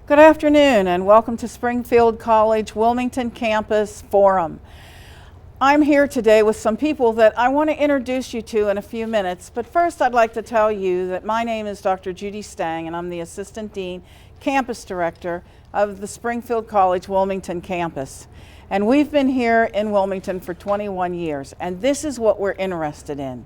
Good afternoon and welcome to Springfield College Wilmington Campus Forum. I'm here today with some people that I want to introduce you to in a few minutes, but first I'd like to tell you that my name is Dr. Judy Stang and I'm the Assistant Dean, Campus Director of the Springfield College Wilmington campus. And we've been here in Wilmington for 21 years, and this is what we're interested in.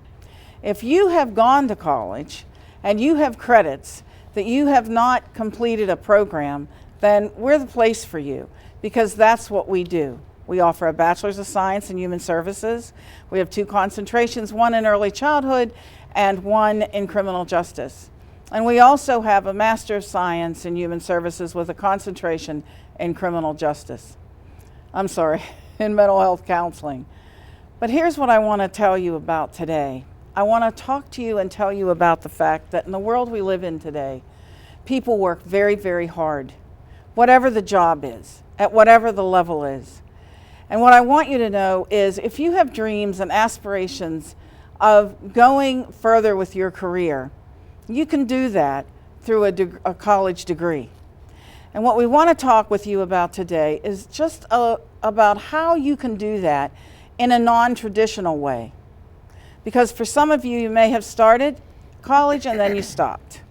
If you have gone to college and you have credits that you have not completed a program, then we're the place for you, because that's what we do. We offer a Bachelor's of Science in Human Services. We have 2 concentrations, one in early childhood and one in criminal justice. And we also have a Master of Science in Human Services with a concentration in criminal justice. In mental health counseling. But here's what I want to tell you about today. I want to talk to you and tell you about the fact that in the world we live in today, people work very, very hard, whatever the job is, at whatever the level is. And what I want you to know is if you have dreams and aspirations of going further with your career, you can do that through a college degree. And what we want to talk with you about today is just about how you can do that in a non-traditional way. Because for some of you, you may have started college and then you stopped.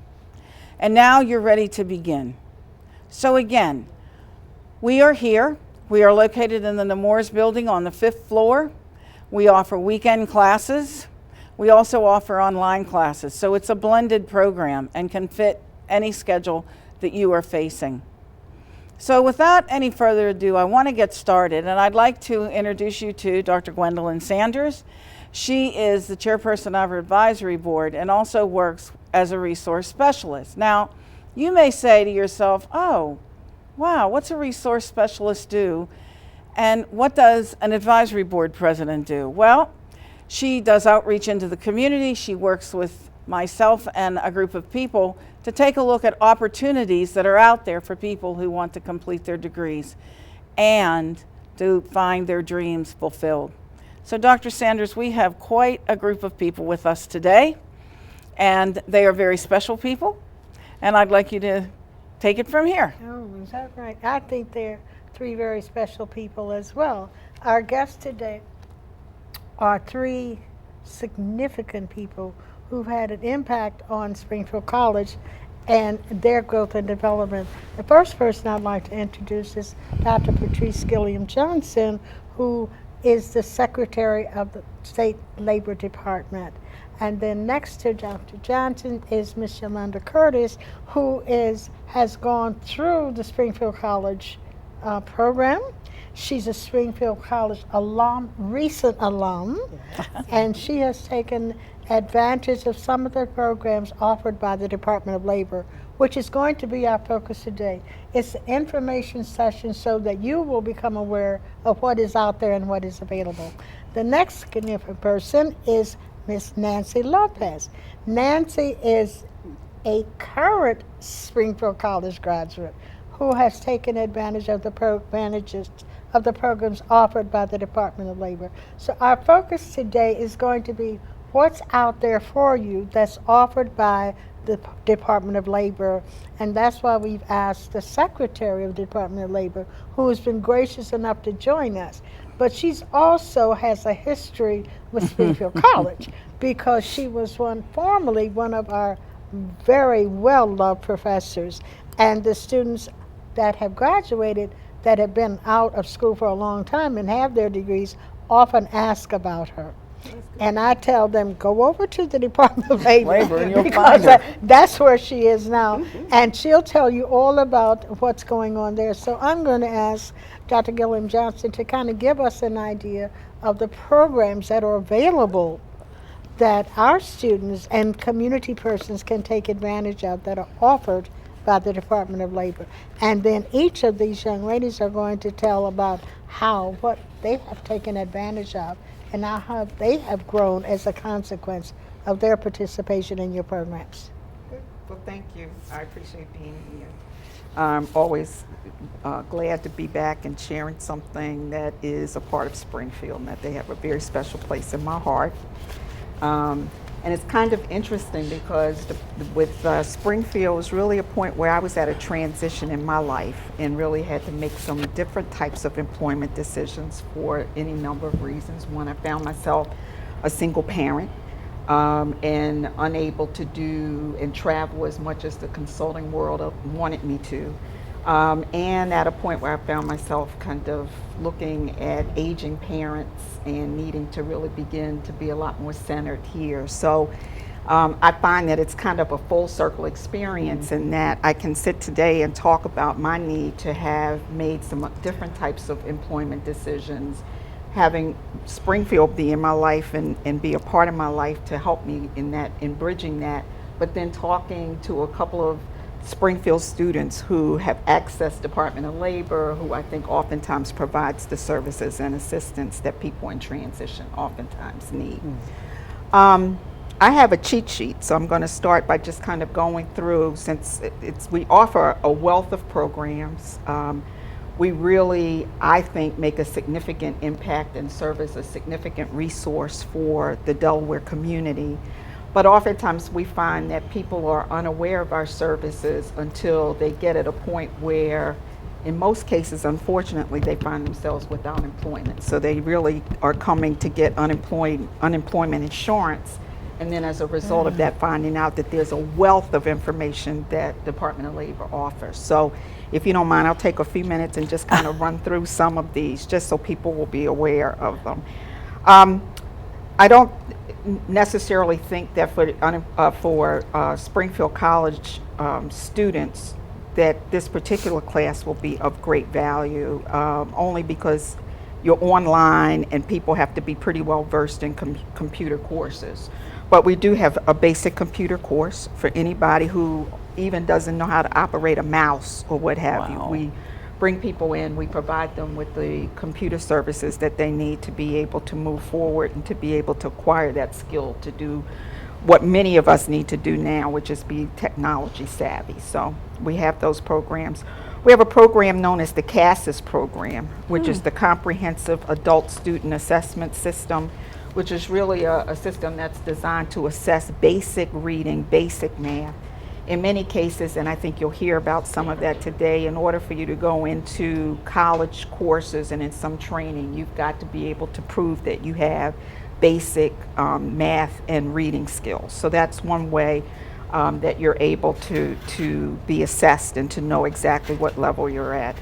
And now you're ready to begin. So again, we are here. We are located in the Nemours building on the 5th floor. We offer weekend classes. We also offer online classes. So it's a blended program and can fit any schedule that you are facing. So without any further ado, I want to get started, and I'd like to introduce you to Dr. Gwendolyn Sanders. She is the chairperson of our advisory board and also works as a resource specialist. Now, you may say to yourself, oh, wow, what's a resource specialist do? And what does an advisory board president do? Well, she does outreach into the community. She works with myself and a group of people to take a look at opportunities that are out there for people who want to complete their degrees and to find their dreams fulfilled. So Dr. Sanders, we have quite a group of people with us today, and they are very special people, and I'd like you to take it from here. Oh, is that right? I think they're 3 very special people as well. Our guests today are 3 significant people who've had an impact on Springfield College and their growth and development. The first person I'd like to introduce is Dr. Patrice Gilliam-Johnson, who is the Secretary of the State Labor Department. And then next to Dr. Johnson is Miss Yolanda Curtis, who has gone through the Springfield College program. She's a Springfield College recent alum, and she has taken advantage of some of the programs offered by the Department of Labor, which is going to be our focus today. It's an information session so that you will become aware of what is out there and what is available. The next significant person is Miss Nancy Lopez. Nancy is a current Springfield College graduate who has taken advantage of the programs offered by the Department of Labor. So our focus today is going to be what's out there for you that's offered by the Department of Labor, and that's why we've asked the Secretary of the Department of Labor, who has been gracious enough to join us. But she's also has a history with Springfield College because she was formerly one of our very well-loved professors, and the students that have graduated that have been out of school for a long time and have their degrees often ask about her. And I tell them, go over to the Department of Labor and you'll because find her. that's where she is now. And she'll tell you all about what's going on there. So I'm going to ask Dr. Gilliam-Johnson to kind of give us an idea of the programs that are available that our students and community persons can take advantage of that are offered by the Department of Labor. And then each of these young ladies are going to tell about what they have taken advantage of and how they have grown as a consequence of their participation in your programs. Well, thank you. I appreciate being here. I'm always glad to be back and sharing something that is a part of Springfield and that they have a very special place in my heart. And it's kind of interesting because with Springfield was really a point where I was at a transition in my life and really had to make some different types of employment decisions for any number of reasons. One, I found myself a single parent and unable to do and travel as much as the consulting world wanted me to. And at a point where I found myself kind of looking at aging parents and needing to really begin to be a lot more centered here. So I find that it's kind of a full circle experience in that I can sit today and talk about my need to have made some different types of employment decisions, having Springfield be in my life and be a part of my life to help me in that, in bridging that, but then talking to a couple of Springfield students who have accessed Department of Labor, who I think oftentimes provides the services and assistance that people in transition oftentimes need. I have a cheat sheet, so I'm going to start by just kind of going through, since we offer a wealth of programs. We really, I think, make a significant impact and serve as a significant resource for the Delaware community. But oftentimes we find that people are unaware of our services until they get at a point where, in most cases, unfortunately, they find themselves without employment. So they really are coming to get unemployment insurance. And then as a result of that, finding out that there's a wealth of information that Department of Labor offers. So if you don't mind, I'll take a few minutes and just kind of run through some of these just so people will be aware of them. I don't necessarily think that for Springfield College students that this particular class will be of great value, only because you're online and people have to be pretty well versed in computer courses. But we do have a basic computer course for anybody who even doesn't know how to operate a mouse or what have you. We bring people in, we provide them with the computer services that they need to be able to move forward and to be able to acquire that skill to do what many of us need to do now, which is be technology savvy. So we have those programs. We have a program known as the CASAS program, which is the Comprehensive Adult Student Assessment System, which is really a system that's designed to assess basic reading, basic math. In many cases, and I think you'll hear about some of that today, in order for you to go into college courses and in some training, you've got to be able to prove that you have basic math and reading skills. So that's one way that you're able to be assessed and to know exactly what level you're at.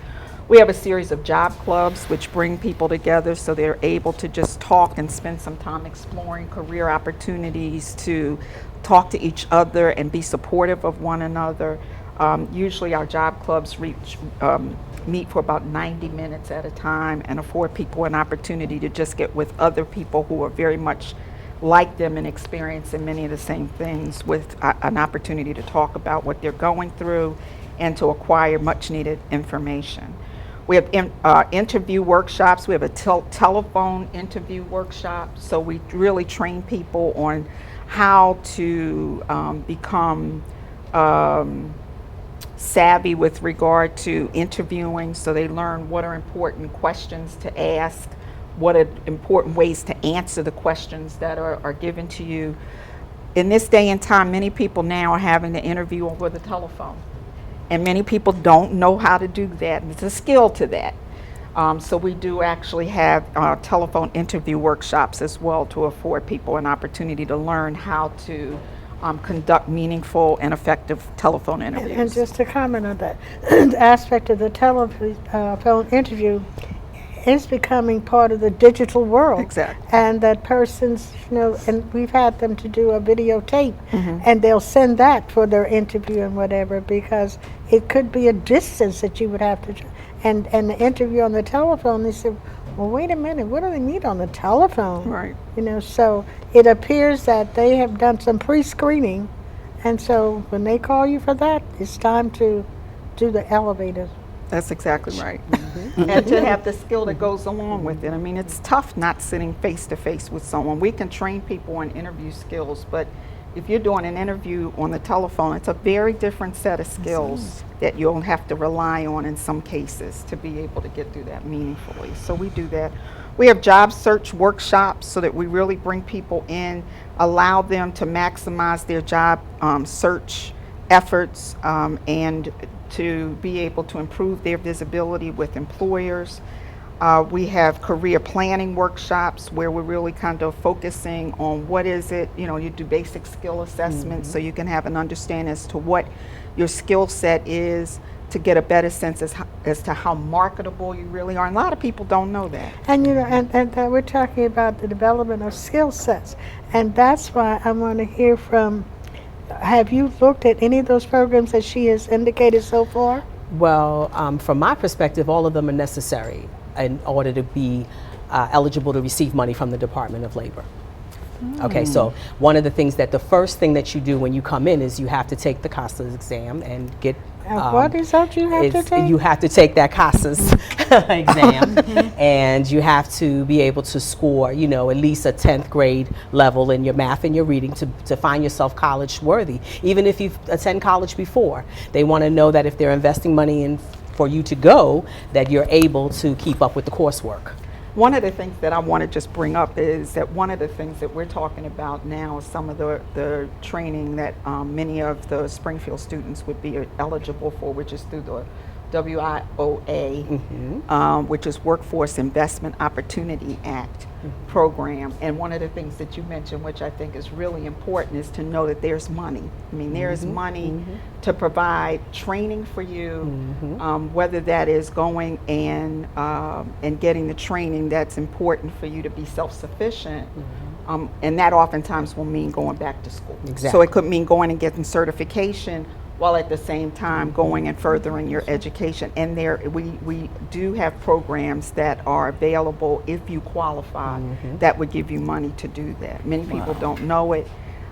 We have a series of job clubs which bring people together so they're able to just talk and spend some time exploring career opportunities, to talk to each other and be supportive of one another. Usually our job clubs meet for about 90 minutes at a time and afford people an opportunity to just get with other people who are very much like them and experiencing many of the same things, with an opportunity to talk about what they're going through and to acquire much needed information. We have interview workshops. We have a telephone interview workshop. So we really train people on how to become savvy with regard to interviewing, so they learn what are important questions to ask, what are important ways to answer the questions that are given to you. In this day and time, many people now are having to interview over the telephone. And many people don't know how to do that. And it's a skill to that. So we do actually have telephone interview workshops as well to afford people an opportunity to learn how to conduct meaningful and effective telephone interviews. And just to comment on that, the aspect of the telephone interview is becoming part of the digital world. Exactly. And that persons, and we've had them to do a videotape, and they'll send that for their interview and whatever, because it could be a distance that you would have to, and the interview on the telephone, they said, well, wait a minute, what do they need on the telephone? Right. So it appears that they have done some pre-screening, and so when they call you for that, it's time to do the elevator. That's exactly right. And to have the skill that goes along with it. I mean, it's tough not sitting face to face with someone. We can train people on interview skills, but if you're doing an interview on the telephone, it's a very different set of skills that you'll have to rely on in some cases to be able to get through that meaningfully. So we do that. We have job search workshops so that we really bring people in, allow them to maximize their job search efforts and to be able to improve their visibility with employers. We have career planning workshops where we're really kind of focusing on what is it, you do basic skill assessments so you can have an understanding as to what your skill set is, to get a better sense as to how marketable you really are. And a lot of people don't know that. And and we're talking about the development of skill sets, and that's why I want to hear from. Have you looked at any of those programs that she has indicated so far? Well, from my perspective, all of them are necessary in order to be eligible to receive money from the Department of Labor. Okay, so one of the things the first thing that you do when you come in is you have to take the CASAS exam and get. What is that you have to take? You have to take that CASAS exam, and you have to be able to score, at least a 10th grade level in your math and your reading to find yourself college worthy. Even if you've attended college before, they want to know that if they're investing money in for you to go, that you're able to keep up with the coursework. One of the things that I want to just bring up is that one of the things that we're talking about now is some of the training that many of the Springfield students would be eligible for, which is through the WIOA, which is Workforce Investment Opportunity Act program. And one of the things that you mentioned, which I think is really important, is to know that there's money. I mean, there is money to provide training for you, whether that is going and getting the training that's important for you to be self-sufficient. And that oftentimes will mean going back to school. Exactly. So it could mean going and getting certification while at the same time going and furthering your education. And we do have programs that are available if you qualify that would give you money to do that. Many people don't know it,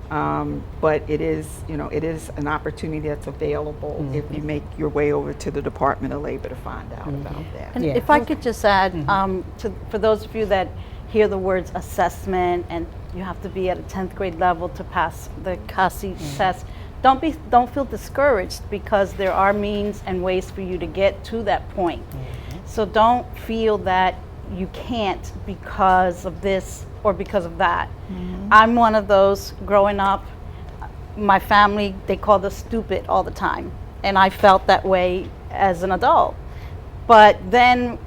but it is an opportunity that's available if you make your way over to the Department of Labor to find out about that. And if I could just add, for those of you that hear the words assessment and you have to be at a 10th grade level to pass the CASI test, don't feel discouraged, because there are means and ways for you to get to that point. So don't feel that you can't because of this or because of that. I'm one of those. Growing up, my family, they called us stupid all the time, and I felt that way as an adult. But then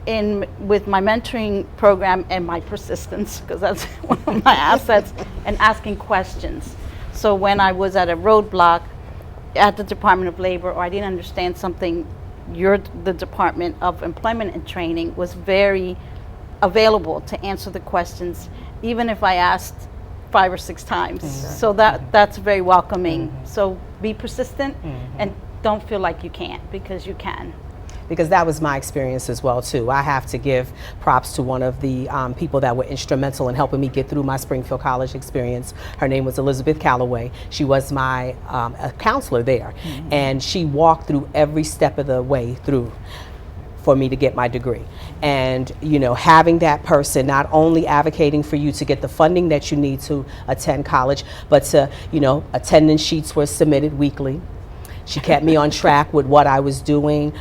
with my mentoring program and my persistence, because that's one of my assets, and asking questions. So when I was at a roadblock at the Department of Labor, or I didn't understand something, the Department of Employment and Training was very available to answer the questions, even if I asked 5 or 6 times. So that's very welcoming. So be persistent and don't feel like you can't, because you can. Because that was my experience as well too. I have to give props to one of the people that were instrumental in helping me get through my Springfield College experience. Her name was Elizabeth Calloway. She was my counselor there, and she walked through every step of the way through for me to get my degree. And having that person not only advocating for you to get the funding that you need to attend college, but to attendance sheets were submitted weekly. She kept me on track with what I was doing.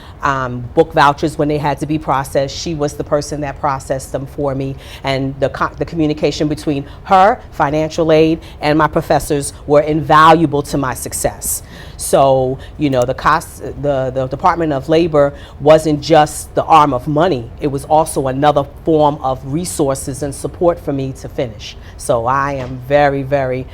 Book vouchers, when they had to be processed, she was the person that processed them for me. And the communication between her, financial aid, and my professors were invaluable to my success. So, the Department of Labor wasn't just the arm of money. It was also another form of resources and support for me to finish. So I am very, very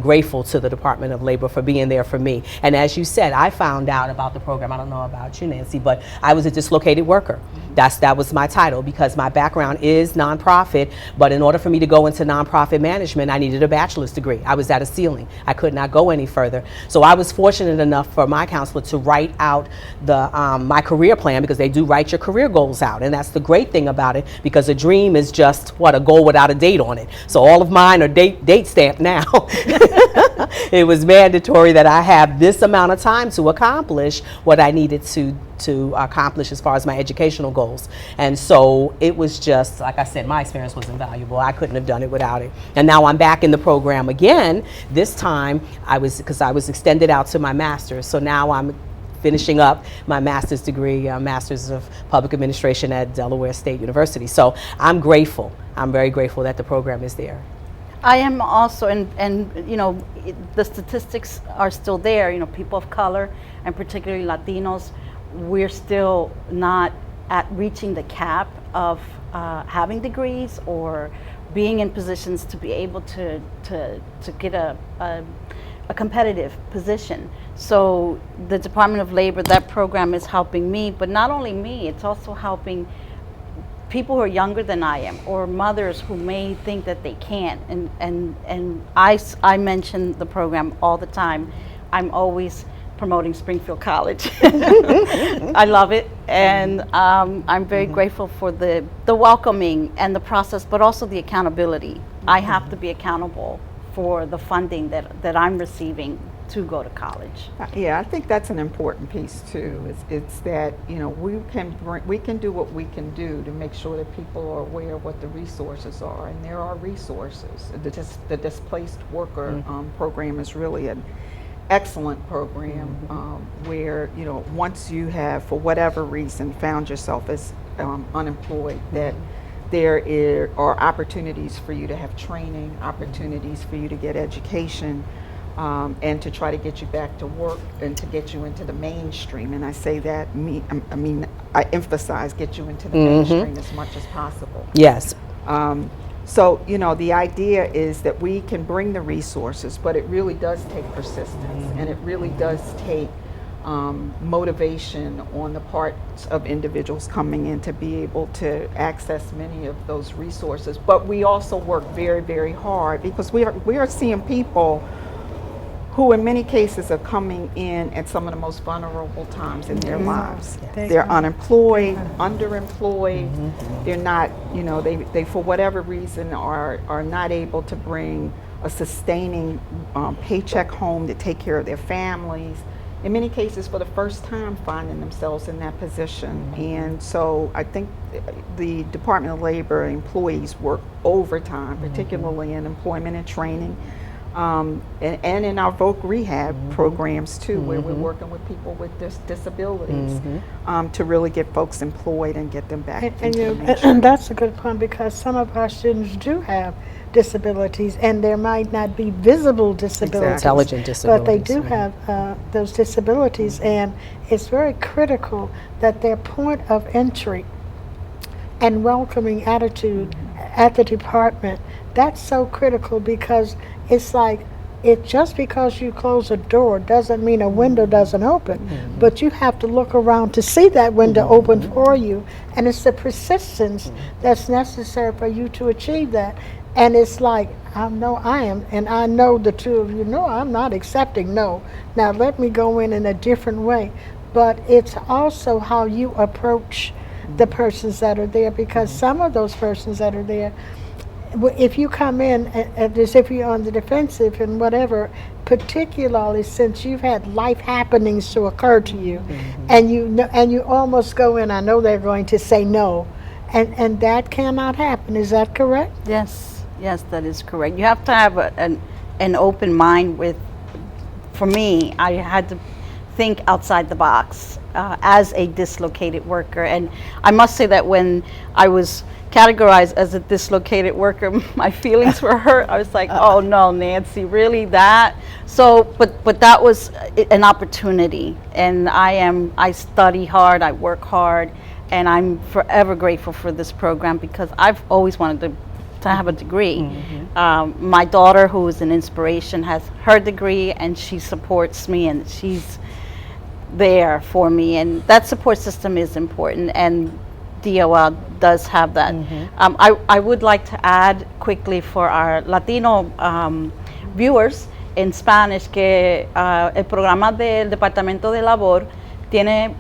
grateful to the Department of Labor for being there for me. And as you said, I found out about the program. I don't know about you, Nancy, but I was a dislocated worker. That was my title, because my background is nonprofit, but in order for me to go into nonprofit management, I needed a bachelor's degree. I was at a ceiling. I could not go any further. So I was fortunate enough for my counselor to write out my career plan, because they do write your career goals out. And that's the great thing about it, because a dream is just, a goal without a date on it. So all of mine are date stamped now. It was mandatory that I have this amount of time to accomplish what I needed to accomplish as far as my educational goals. And so it was just, like I said, my experience was invaluable. I couldn't have done it without it. And now I'm back in the program again. This time because I was extended out to my master's. So now I'm finishing up my master's degree, Master's of Public Administration at Delaware State University. So I'm grateful. I'm very grateful that the program is there. I am also, and you know, the statistics are still there. You know, people of color, and particularly Latinos, we're still not at reaching the cap of having degrees or being in positions to be able to get a competitive position. So the Department of Labor, that program is helping me, but not only me, it's also helping people who are younger than I am, or mothers who may think that they can't. And I mention the program all the time. I'm always promoting Springfield College. I love it, and I'm very grateful for the welcoming and the process, but also the accountability. I have to be accountable for the funding that I'm receiving to go to college. Yeah, I think that's an important piece too. It's that, you know, we can do what we can do to make sure that people are aware of what the resources are, and there are resources. The displaced worker program is really an excellent program where, you know, once you have, for whatever reason, found yourself as unemployed, that there are opportunities for you to have training, opportunities for you to get education, and to try to get you back to work and to get you into the mainstream. And I say that, I emphasize get you into the mainstream as much as possible. Yes. So, you know, the idea is that we can bring the resources, but it really does take persistence, and it really does take motivation on the parts of individuals coming in to be able to access many of those resources. But we also work very, very hard, because we are seeing people who in many cases are coming in at some of the most vulnerable times in their lives. They're unemployed, underemployed, they're not, you know, they for whatever reason are not able to bring a sustaining paycheck home to take care of their families. In many cases, for the first time, finding themselves in that position. And so I think the Department of Labor employees work overtime, particularly in employment and training. And in our voc rehab programs too, where we're working with people with disabilities to really get folks employed and get them back into the mainstream. And that's a good point, because some of our students do have disabilities, and there might not be visible disabilities, Intelligent disabilities, but they do have those disabilities, and it's very critical that their point of entry and welcoming attitude at the department, that's so critical, because it's like, just because you close a door doesn't mean a window doesn't open, but you have to look around to see that window open for you, and it's the persistence that's necessary for you to achieve that. And it's like, I know I am, and I know the two of you know I'm not accepting no. Now let me go in a different way. But it's also how you approach the persons that are there, because some of those persons that are there, if you come in as if you're on the defensive and whatever, particularly since you've had life happenings to occur to you, and you know, and you almost go in, I know they're going to say no, and that cannot happen. Is that correct? Yes, that is correct. You have to have an open mind with, for me, I had to think outside the box as a dislocated worker. And I must say that when I was categorized as a dislocated worker, my feelings were hurt. I was like, oh no, Nancy, really that? So, but that was an opportunity. And I study hard, I work hard, and I'm forever grateful for this program, because I've always wanted to have a degree. My daughter, who is an inspiration, has her degree, and she supports me, and she's there for me, and that support system is important, and DOL does have that. I would like to add quickly for our Latino viewers in Spanish que el programa del Departamento de Labor tiene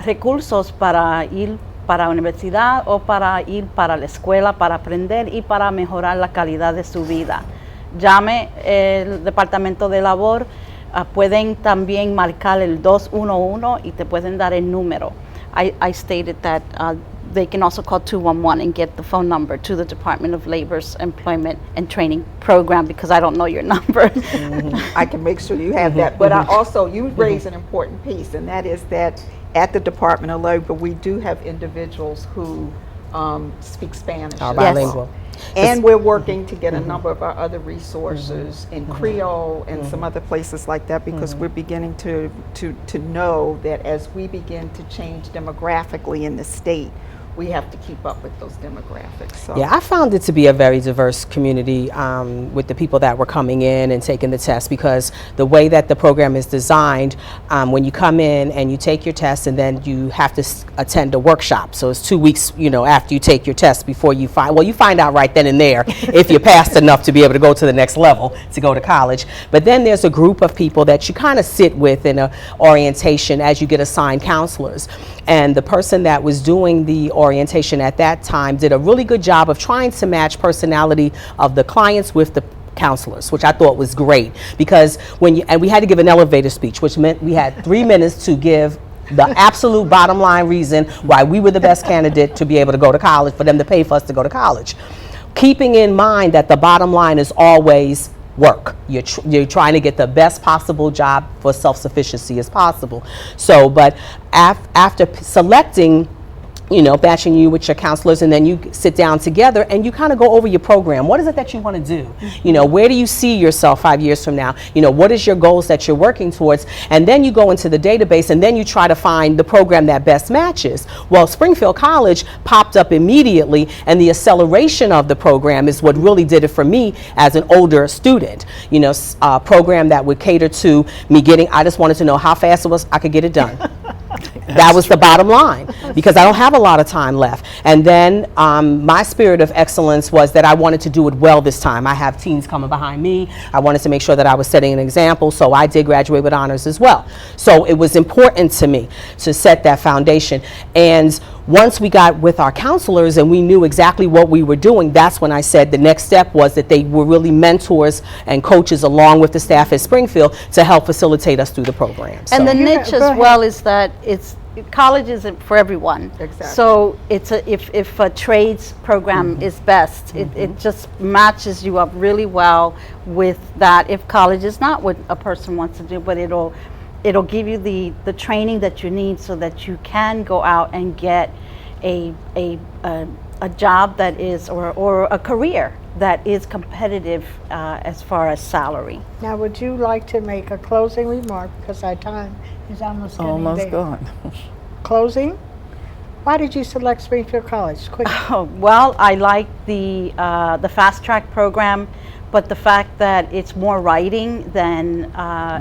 recursos para ir para la universidad o para ir para la escuela, para aprender y para mejorar la calidad de su vida. Llame el Departamento de Labor, pueden también marcar el 211 y te pueden dar el número. I stated that they can also call 211 and get the phone number to the Department of Labor's Employment and Training Program, because I don't know your number. I can make sure you have that. But I also, you raise an important piece, and that is that at the Department of Labor, we do have individuals who speak Spanish. Are as well. bilingual. And we're working to get a number of our other resources in Creole and some other places like that, because we're beginning to know that as we begin to change demographically in the state, we have to keep up with those demographics. So. Yeah, I found it to be a very diverse community with the people that were coming in and taking the test, because the way that the program is designed, when you come in and you take your test and then you have to attend a workshop. So it's 2 weeks, after you take your test before you find out right then and there if you passed enough to be able to go to the next level to go to college. But then there's a group of people that you kind of sit with in an orientation as you get assigned counselors. And the person that was doing the orientation at that time did a really good job of trying to match personality of the clients with the counselors, which I thought was great, because and we had to give an elevator speech, which meant we had 3 minutes to give the absolute bottom line reason why we were the best candidate to be able to go to college, for them to pay for us to go to college. Keeping in mind that the bottom line is always work. You're trying to get the best possible job for self-sufficiency as possible. So, but after selecting, batching you with your counselors, and then you sit down together and you kind of go over your program. What is it that you want to do? Where do you see yourself 5 years from now? What is your goals that you're working towards? And then you go into the database and then you try to find the program that best matches. Well, Springfield College popped up immediately, and the acceleration of the program is what really did it for me as an older student. A program that would cater to me I just wanted to know how fast I could get it done. That was the bottom line, because I don't have a lot of time left. And then my spirit of excellence was that I wanted to do it well this time. I have teens coming behind me. I wanted to make sure that I was setting an example, so I did graduate with honors as well. So it was important to me to set that foundation. And once we got with our counselors and we knew exactly what we were doing, that's when I said the next step was that they were really mentors and coaches along with the staff at Springfield to help facilitate us through the program. And the Yeah, niche go as ahead. well is that college isn't for everyone. Exactly. So if a trades program is best, it just matches you up really well with that. If college is not what a person wants to do, but it'll give you the training that you need so that you can go out and get a job that is, or a career that is competitive as far as salary. Now, would you like to make a closing remark, because our time is almost getting there. gone. Closing? Why did you select Springfield College? Quick. Oh, well, I like the fast track program, but the fact that it's more writing than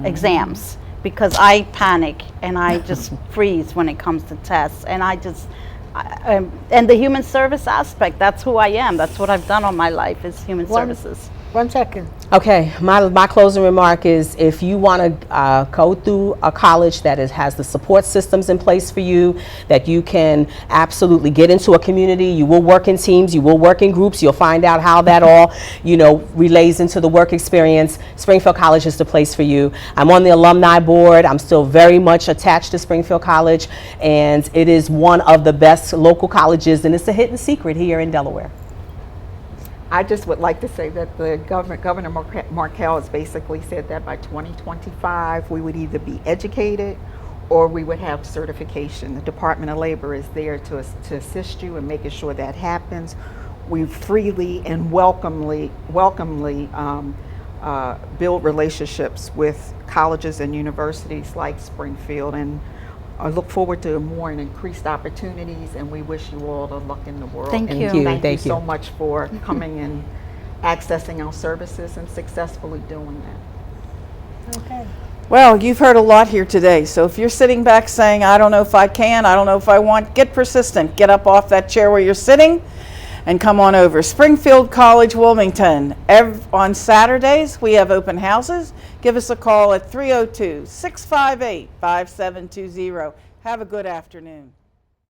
exams, because I panic and I just freeze when it comes to tests, and and the human service aspect, that's who I am. That's what I've done all my life, is human services. 1 second. Okay, my closing remark is, if you want to go through a college that has the support systems in place for you, that you can absolutely get into a community, you will work in teams, you will work in groups, you'll find out how that all, relays into the work experience. Springfield College is the place for you. I'm on the alumni board. I'm still very much attached to Springfield College, and it is one of the best local colleges, and it's a hidden secret here in Delaware. I just would like to say that the Governor Markell has basically said that by 2025 we would either be educated or we would have certification. The Department of Labor is there to assist you in making sure that happens. We freely and welcomely build relationships with colleges and universities like Springfield, and I look forward to more and increased opportunities, and we wish you all the luck in the world. Thank And you. Thank you Thank you. so much for coming and accessing our services and successfully doing that. Okay. Well, you've heard a lot here today, so if you're sitting back saying, I don't know if I can, I don't know if I want, get persistent. Get up off that chair where you're sitting and come on over. Springfield College Wilmington. On Saturdays, we have open houses. Give us a call at 302-658-5720. Have a good afternoon.